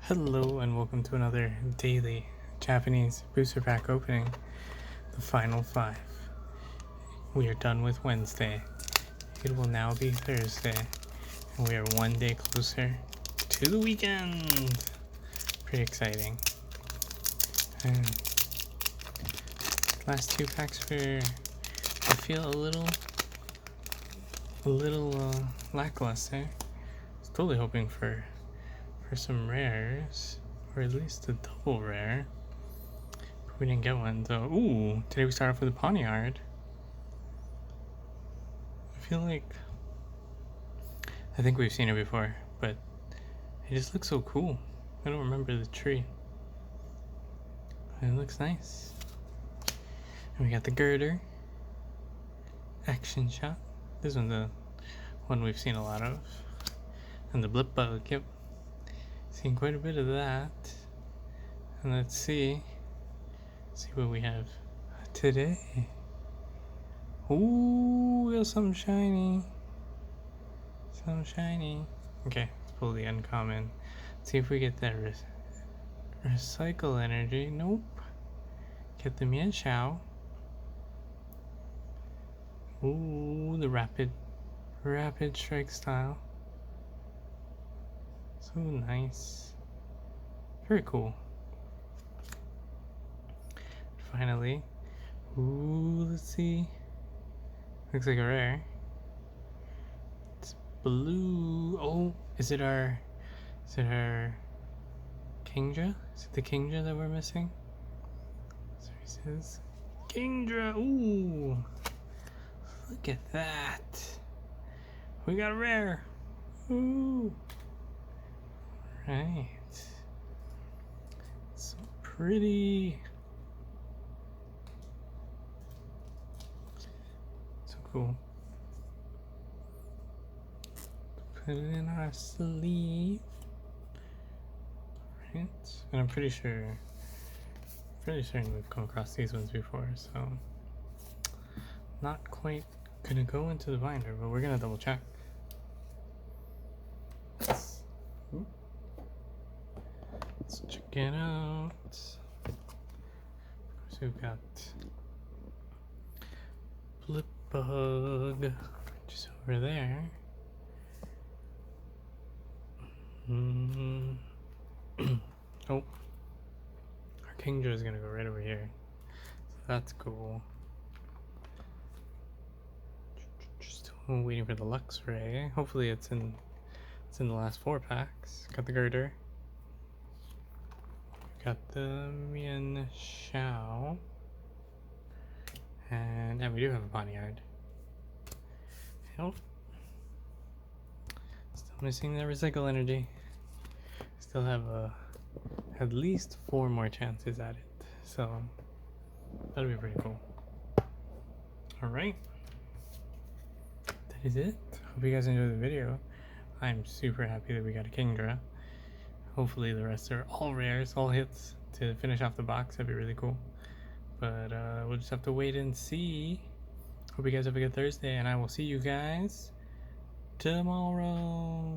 Hello and welcome to another daily Japanese booster pack opening, the final 5. We are done with Wednesday. It will now be Thursday, and we are one day closer to the weekend. Pretty exciting. And last 2 packs I feel a little lackluster. I was totally hoping for some rares, or at least a double rare, but we didn't get one. So, ooh, today we start off with a Pawniard. I think we've seen it before, but it just looks so cool. I don't remember the tree. It looks nice. And we got the Girder, Action Shot. This one's the one we've seen a lot of. And the Blipbug, yep. Seen quite a bit of that. And let's see what we have today. Ooh, we got something shiny. Okay, let's pull the uncommon. See if we get that recycle energy. Nope. Get the Mienshao. Ooh, the rapid strike style. So nice. Very cool. Finally. Ooh, let's see. Looks like a rare. It's blue. Oh, is it our Kingdra? Is it the Kingdra that we're missing? So he says Kingdra. Ooh. Look at that. We got a rare. Ooh. Right. So pretty. So cool. Put it in our sleeve. Right. And I'm pretty certain we've come across these ones before, so not quite gonna go into the binder, but we're gonna double check. Let's check it out. Of course, we've got Blipbug just over there. Oh, our Kingdra is gonna go right over here, so that's cool. Just waiting for the Luxray. Hopefully it's in the last 4 packs. Got the Girder. Got the Mienshao. And we do have a Pawniard. Nope. Still missing that recycle energy. Still have at least 4 more chances at it. So that'll be pretty cool. Alright. That is it. Hope you guys enjoyed the video. I'm super happy that we got a Kingdra. Hopefully the rest are all rares, all hits to finish off the box. That'd be really cool. But we'll just have to wait and see. Hope you guys have a good Thursday, and I will see you guys tomorrow.